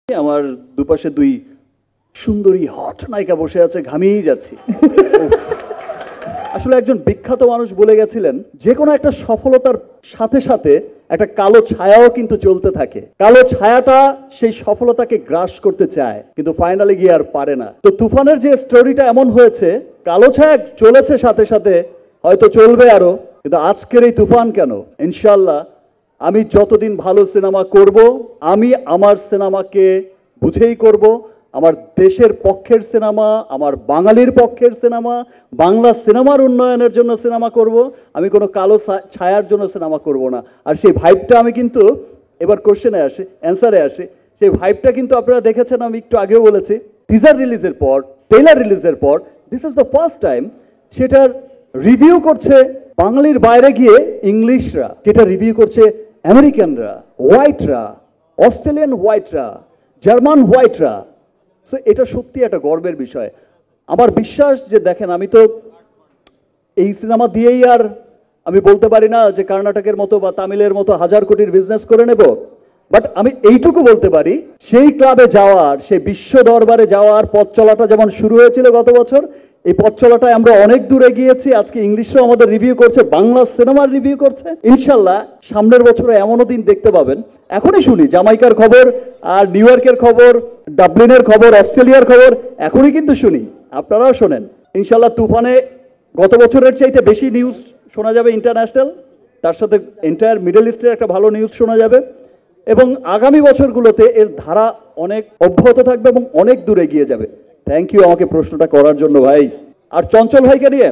আমার দুপাশে দুই সুন্দরী হট নায়িকা বসে আছে, ঘামিয়েই যাচ্ছি। আসলে একজন বিখ্যাত মানুষ বলে গেছিলেন, যে কোনো একটা সফলতার সাথে সাথে একটা কালো ছায়াও কিন্তু চলতে থাকে। কালো ছায়াটা সেই সফলতাকে গ্রাস করতে চায়, কিন্তু ফাইনালি গিয়ে আর পারে না। তো তুফানের যে স্টোরিটা এমন হয়েছে, কালো ছায়া চলেছে সাথে সাথে, হয়তো চলবে আরো, কিন্তু আজকের এই তুফান কেন, ইনশাল্লাহ আমি যতদিন ভালো সিনেমা করব, আমি আমার সিনেমাকে বুঝেই করব, আমার দেশের পক্ষের সিনেমা, আমার বাঙালির পক্ষের সিনেমা, বাংলা সিনেমার উন্নয়নের জন্য সিনেমা করব, আমি কোনো কালো ছায়ার জন্য সিনেমা করব না। আর সেই ভাইবটা আমি কিন্তু এবার কোশ্চেনে আসে, অ্যান্সারে আসে, সেই ভাইবটা কিন্তু আপনারা দেখেছেন, আমি একটু আগেও বলেছি, টিজার রিলিজের পর, ট্রেলার রিলিজের পর, this is the first time সেটার রিভিউ করছে বাঙালির বাইরে গিয়ে ইংলিশরা, যেটা রিভিউ করছে আমেরিকানরা, হোয়াইটরা, অস্ট্রেলিয়ান হোয়াইটরা, জার্মান হোয়াইটরা। সো এটা সত্যি একটা গর্বের বিষয়। আমার বিশ্বাস যে দেখেন, আমি তো এই সিনেমা দিয়েই আর আমি বলতে পারি না যে কর্ণাটকের মতো বা তামিলের মতো হাজার কোটির বিজনেস করে নেব, বাট আমি এইটুকু বলতে পারি, সেই ক্লাবে যাওয়ার, সেই বিশ্ব দরবারে যাওয়ার পথ চলাটা যেমন শুরু হয়েছিল গত বছর, এই পথ চলাটায় আমরা অনেক দূরে গিয়েছি। আজকে ইংলিশরাও আমাদের রিভিউ করছে, বাংলা সিনেমার রিভিউ করছে। ইনশাল্লাহ সামনের বছরে এমনও দিন দেখতে পাবেন, এখনই শুনি জামাইকার খবর, আর নিউ ইয়র্কের খবর, ডাবলিনের খবর, অস্ট্রেলিয়ার খবর, এখনই কিন্তু শুনি, আপনারাও শোনেন। ইনশাল্লাহ তুফানে গত বছরের চাইতে বেশি নিউজ শোনা যাবে ইন্টারন্যাশনাল, তার সাথে এন্টায়ার মিডল ইস্টের একটা ভালো নিউজ শোনা যাবে, এবং আগামী বছরগুলোতে এর ধারা অনেক অব্যাহত থাকবে এবং অনেক দূরে গিয়ে যাবে। থ্যাংক ইউ আমাকে প্রশ্নটা করার জন্য ভাই। আর চঞ্চল ভাইকে নিয়ে,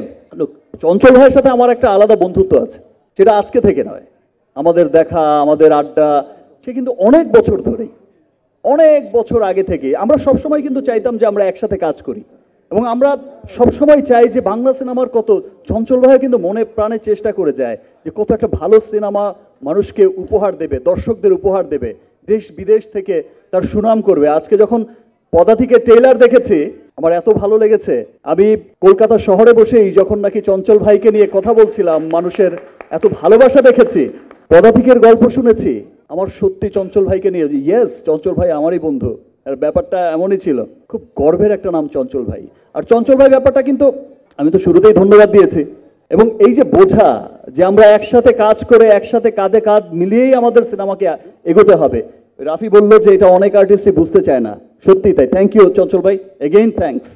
চঞ্চল ভাইয়ের সাথে আমার একটা আলাদা বন্ধুত্ব আছে, যেটা আজকে থেকে নয়, আমাদের দেখা, আমাদের আড্ডা, সে কিন্তু অনেক বছর ধরেই, অনেক বছর আগে থেকে আমরা সবসময় কিন্তু চাইতাম যে আমরা একসাথে কাজ করি, এবং আমরা সবসময় চাই যে বাংলা সিনেমার কত, চঞ্চল ভাই কিন্তু মনে প্রাণে চেষ্টা করে যায় যে কত একটা ভালো সিনেমা মানুষকে উপহার দেবে, দর্শকদের উপহার দেবে, দেশ বিদেশ থেকে তার সুনাম করবে। আজকে যখন পদাতিকের ট্রেলার দেখেছি, আমার এত ভালো লেগেছে। আমি কলকাতা শহরে বসেই যখন নাকি চঞ্চল ভাইকে নিয়ে কথা বলছিলাম, মানুষের এত ভালোবাসা দেখেছি, পদাতিকের গল্প শুনেছি, আমার সত্যি চঞ্চল ভাইকে নিয়ে, ইয়েস চঞ্চল ভাই আমারই বন্ধু, আর ব্যাপারটা এমনই ছিল। খুব গর্বের একটা নাম চঞ্চল ভাই। আর চঞ্চল ভাই ব্যাপারটা কিন্তু আমি তো শুরুতেই ধন্যবাদ দিয়েছি, এবং এই যে বোঝা যে আমরা একসাথে কাজ করে, একসাথে কাঁধে কাঁধ মিলিয়েই আমাদের সিনেমাকে এগোতে হবে। রাফি বলল যে এটা অনেক আর্টিস্টই বুঝতে চায় না, সত্যি তাই। থ্যাংক ইউ চঞ্চল ভাই, এগেইন থ্যাংকস।